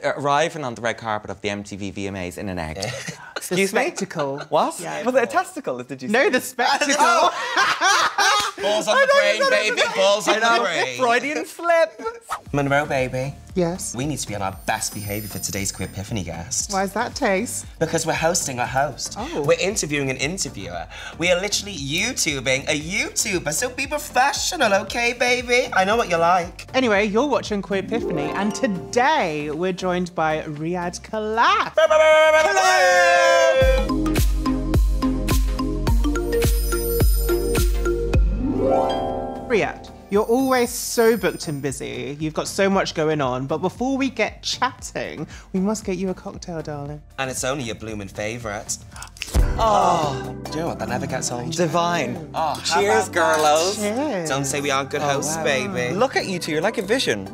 arriving on the red carpet of the MTV VMAs in an egg. Excuse me? Spectacle. What? Yeah, was it a testicle, did you say? No, the spectacle. Balls on the brain, baby. Balls on the brain. Freudian slip. Monroe, baby. Yes? We need to be on our best behaviour for today's Queerpiphany guest. Why is that, Tayce? Because we're hosting a host. Oh. We're interviewing an interviewer. We are literally YouTubing a YouTuber, so be professional, okay, baby? I know what you like. Anyway, you're watching Queerpiphany, and today we're joined by Riyadh Khalaf. Riyadh, you're always so booked and busy. You've got so much going on, but before we get chatting, we must get you a cocktail, darling. And it's only your blooming favourite. Oh, Do you know what? That never gets old. divine. Oh, Cheers, girlos. Cheers. Don't say we aren't good hosts, baby. Look at you two, you're like a vision.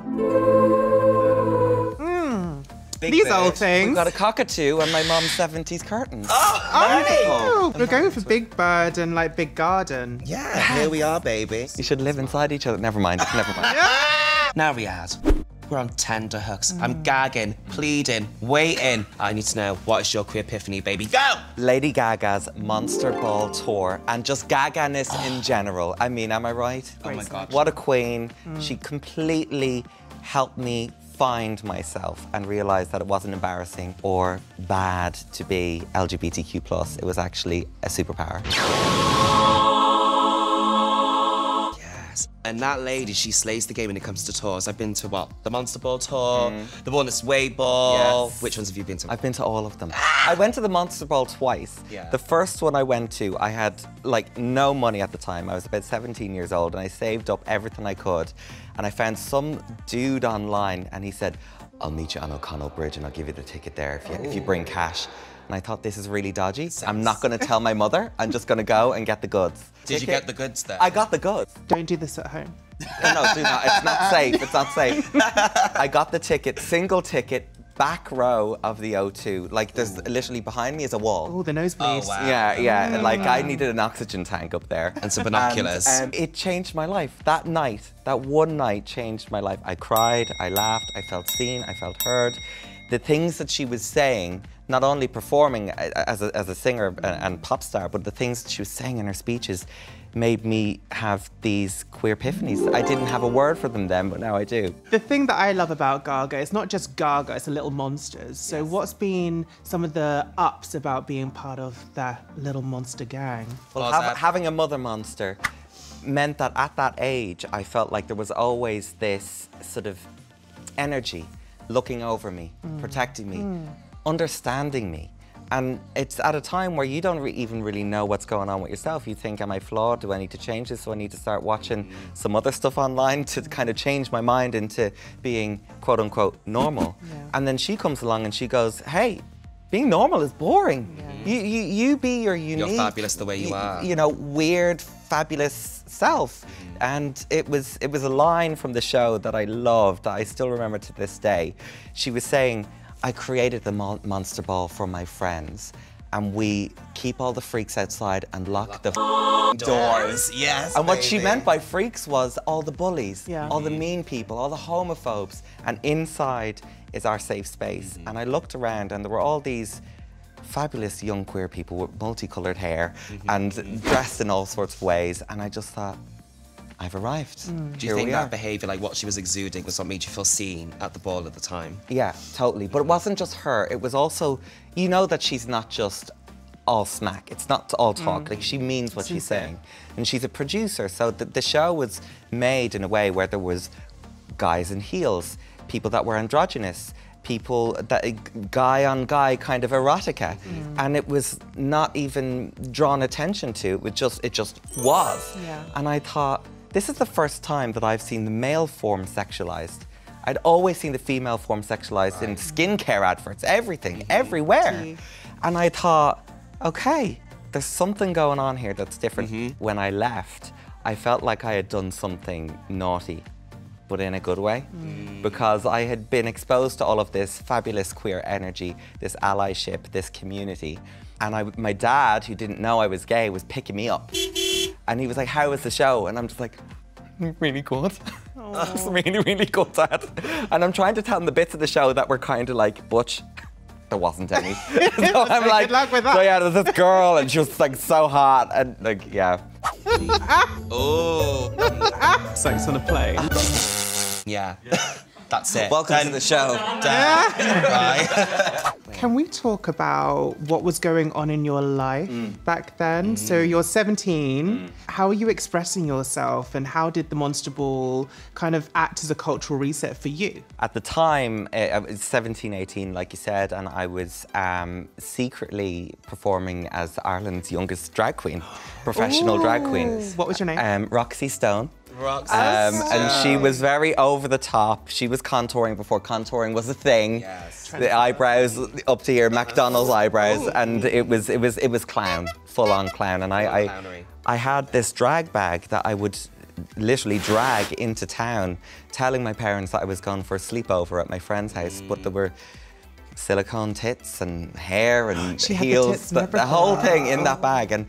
Big These bird. old things. We've got a cockatoo and my mum's 70s curtains. Oh, we're going for Big Bird and like Big Garden. Yeah, here we are, baby. You should live inside each other. Never mind, never mind. Now, Riyadh, we're on tender hooks. I'm gagging, pleading, waiting. I need to know, what is your Queerpiphany, baby? Go! Lady Gaga's Monster Ball tour and just Gaga-ness in general. I mean, am I right? Oh my God. What a queen. She completely helped me find myself and realize that it wasn't embarrassing or bad to be LGBTQ+. It was actually a superpower. Yes. And that lady, she slays the game when it comes to tours. I've been to, what, the Monster Ball tour, the one that's Way Ball. Yes. Which ones have you been to? I've been to all of them. I went to the Monster Ball twice. Yeah. The first one I went to, I had like no money at the time. I was about 17 years old and I saved up everything I could. And I found some dude online and he said, I'll meet you on O'Connell Bridge and I'll give you the ticket there if you bring cash. And I thought, this is really dodgy. I'm not going to tell my mother. I'm just going to go and get the goods. Did you get the goods there? I got the goods. Don't do this at home. No, do not. It's not safe. It's not safe. I got the ticket, single ticket, back row of the O2. Like, there's literally behind me is a wall. Oh, the nosebleeds. Oh, wow. Yeah. Like, I needed an oxygen tank up there. And some binoculars. And it changed my life. That night, that one night changed my life. I cried, I laughed, I felt seen, I felt heard. The things that she was saying, not only performing as a singer and pop star, but the things that she was saying in her speeches made me have these queer epiphanies. I didn't have a word for them then, but now I do. The thing that I love about Gaga, it's not just Gaga, it's the Little Monsters. So what's been some of the ups about being part of that little monster gang? Well, having a mother monster meant that at that age, I felt like there was always this sort of energy looking over me, protecting me, understanding me. And it's at a time where you don't even really know what's going on with yourself. You think, am I flawed? Do I need to change this? Do I need to start watching some other stuff online to kind of change my mind into being quote unquote normal? And then she comes along and she goes, hey, being normal is boring. You be your unique, you're fabulous the way you are. You know, weird, fabulous self. And it was a line from the show that I loved, that I still remember to this day. She was saying, I created the Monster Ball for my friends, and we keep all the freaks outside and lock the doors. Yes, and what she meant by freaks was all the bullies, all the mean people, all the homophobes, and inside is our safe space. And I looked around and there were all these fabulous young queer people with multicolored hair and dressed in all sorts of ways, and I just thought, I've arrived. Do you think that behaviour, like what she was exuding, was what made you feel seen at the ball at the time? Yeah, totally. But it wasn't just her. It was also, you know that she's not just all smack. It's not all talk. Like, she means what she's saying. And she's a producer, so the show was made in a way where there was guys in heels, people that were androgynous, people that guy on guy kind of erotica, and it was not even drawn attention to. It just was. And I thought, this is the first time that I've seen the male form sexualized. I'd always seen the female form sexualized in skincare adverts, everything, everywhere. And I thought, okay, there's something going on here that's different. When I left, I felt like I had done something naughty, but in a good way, because I had been exposed to all of this fabulous queer energy, this allyship, this community. And my dad, who didn't know I was gay, was picking me up. And he was like, how was the show? And I'm just like, really good. That's really, really good, Dad. And I'm trying to tell them the bits of the show that were kind of like, butch. There wasn't any. So I'm like, good luck with that. So yeah, there's this girl and she was like so hot and like, yeah. Oh. Sex on a plane. Yeah. That's it. Welcome to the show. Right. Can we talk about what was going on in your life back then? So you're 17. How are you expressing yourself and how did the Monster Ball kind of act as a cultural reset for you? At the time, I was 17, 18, like you said, and I was secretly performing as Ireland's youngest drag queen, professional drag queen. What was your name? Roxy Stone. Roxy And she was very over the top. She was contouring before contouring was a thing. Yes. The eyebrows up to here, McDonald's eyebrows, and it was clown, full on clown. And I had this drag bag that I would literally drag into town, telling my parents that I was going for a sleepover at my friend's house, but there were silicone tits and hair and heels, the whole thing in that bag. And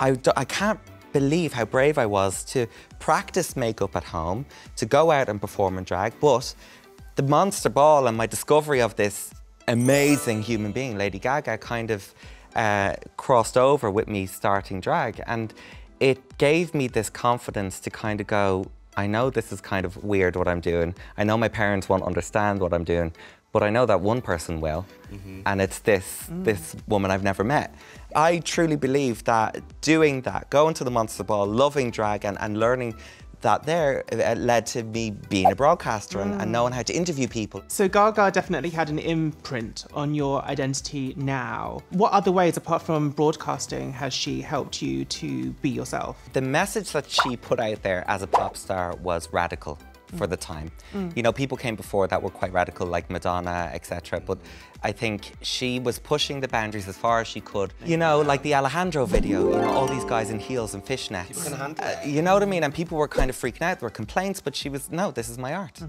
I can't believe how brave I was to practice makeup at home, to go out and perform in drag, but the Monster Ball and my discovery of this amazing human being, Lady Gaga, kind of crossed over with me starting drag, and it gave me this confidence to kind of go, I know this is kind of weird what I'm doing, I know my parents won't understand what I'm doing, but I know that one person will, and it's this woman I've never met. I truly believe that doing that, going to the Monster Ball, loving drag and learning that there led to me being a broadcaster and knowing how to interview people. So Gaga definitely had an imprint on your identity now. What other ways, apart from broadcasting, has she helped you to be yourself? The message that she put out there as a pop star was radical for the time. You know, people came before that were quite radical, like Madonna, etc. But I think she was pushing the boundaries as far as she could. You know, like the Alejandro video, you know, all these guys in heels and fishnets. People can handle it. You know what I mean? And people were kind of freaking out. There were complaints, but she was, no, this is my art.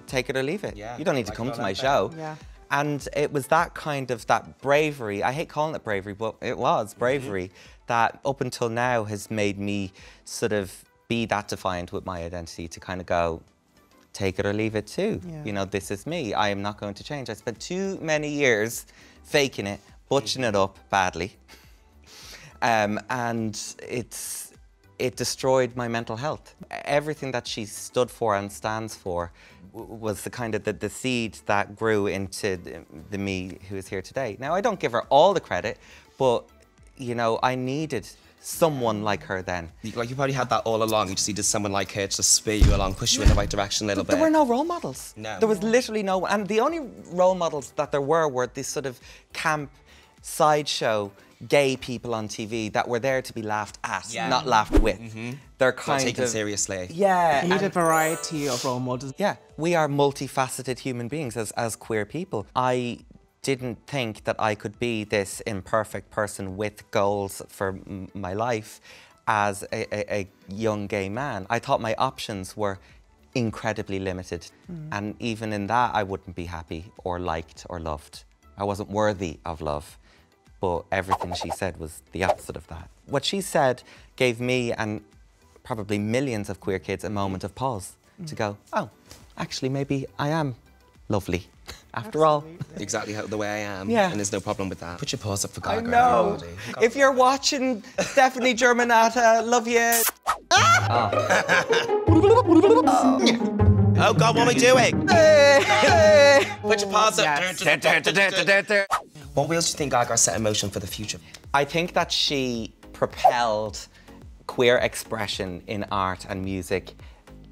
Take it or leave it. Yeah, you don't need to come to my show. Yeah. And it was that kind of, that bravery, I hate calling it bravery, but it was bravery, that up until now has made me sort of be that defiant with my identity, to kind of go, take it or leave it too. Yeah. You know, this is me. I am not going to change. I spent too many years faking it, butching it up badly. And it destroyed my mental health. Everything that she stood for and stands for was the kind of the seed that grew into the me who is here today. Now, I don't give her all the credit, but, you know, I needed someone like her then. Like, you probably had that all along. You just needed someone like her to just spur you along, push you in the right direction a little bit. There were no role models. No. There was literally no one. And the only role models that there were these sort of camp, sideshow, gay people on TV that were there to be laughed at, not laughed with. They're kind Not taken of seriously. Yeah. You need a variety of role models. Yeah, we are multifaceted human beings as queer people. I didn't think that I could be this imperfect person with goals for my life as a young gay man. I thought my options were incredibly limited. And even in that, I wouldn't be happy or liked or loved. I wasn't worthy of love. But everything she said was the opposite of that. What she said gave me and probably millions of queer kids a moment of pause to go, oh, actually, maybe I am lovely. After all. Exactly the way I am. Yeah. And there's no problem with that. Put your paws up for Gaga. I know. Everybody. If you're watching, Stephanie Germanata, love you. Oh God, what am I doing? Put your paws up. Yes. What wheels do you think Gaga set in motion for the future? I think that she propelled queer expression in art and music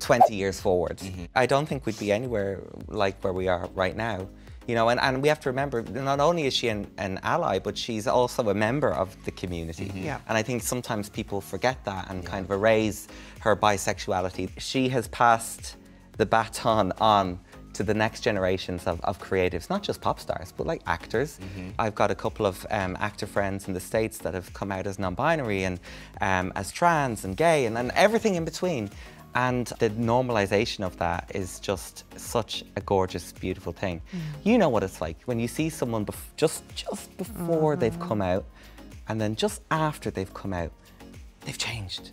20 years forward. I don't think we'd be anywhere like where we are right now. You know, and we have to remember, not only is she an ally, but she's also a member of the community. Yeah. And I think sometimes people forget that and kind of erase her bisexuality. She has passed the baton on to the next generations of creatives, not just pop stars, but like actors. I've got a couple of actor friends in the States that have come out as non-binary and as trans and gay and everything in between. And the normalization of that is just such a gorgeous, beautiful thing. You know what it's like when you see someone just before they've come out, and then just after they've come out, they've changed.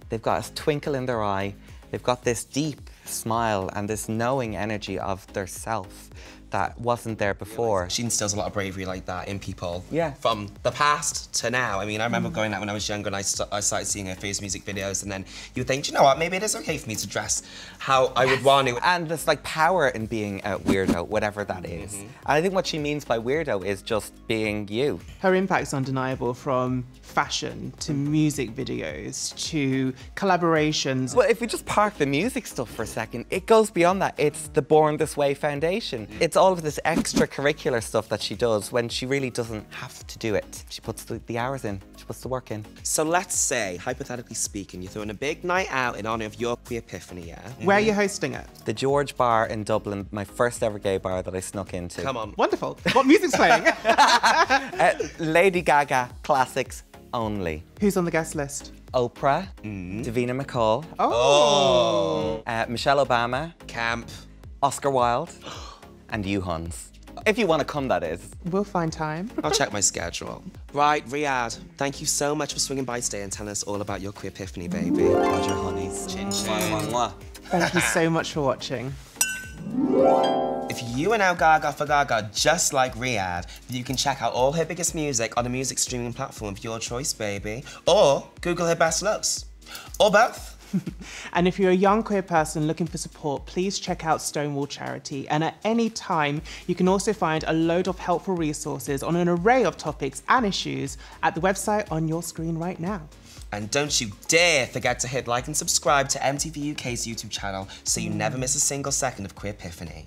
They've got a twinkle in their eye. They've got this deep smile and this knowing energy of their self that wasn't there before. She instills a lot of bravery like that in people. Yeah. From the past to now. I mean, I remember going out when I was younger and I started seeing her first music videos, and then you would think, you know what, maybe it is okay for me to dress how I would want to. And there's like power in being a weirdo, whatever that is. And I think what she means by weirdo is just being you. Her impact's undeniable, from fashion to music videos to collaborations. Well, if we just park the music stuff for a second, it goes beyond that. It's the Born This Way Foundation. It's all of this extracurricular stuff that she does when she really doesn't have to do it. She puts the hours in, she puts the work in. So let's say, hypothetically speaking, you're throwing a big night out in honour of your Queerpiphany, yeah? Where are you hosting it? The George Bar in Dublin, my first ever gay bar that I snuck into. Come on. Wonderful. What music's playing? Lady Gaga classics only. Who's on the guest list? Oprah, Davina McCall, Michelle Obama, Camp, Oscar Wilde, and you, Huns. If you want to come, that is. We'll find time. I'll check my schedule. Right, Riyadh, thank you so much for swinging by today and telling us all about your Queerpiphany, baby. Pleasure, honeys. Chin chin. Mwah, mwah, mwah. Thank you so much for watching. If you are now Gaga for Gaga, just like Riyadh, you can check out all her biggest music on a music streaming platform of your choice, baby. Or Google her best loves. Or both. And if you're a young queer person looking for support, please check out Stonewall Charity. And at any time, you can also find a load of helpful resources on an array of topics and issues at the website on your screen right now. And don't you dare forget to hit like and subscribe to MTV UK's YouTube channel so you never miss a single second of Queerpiphany.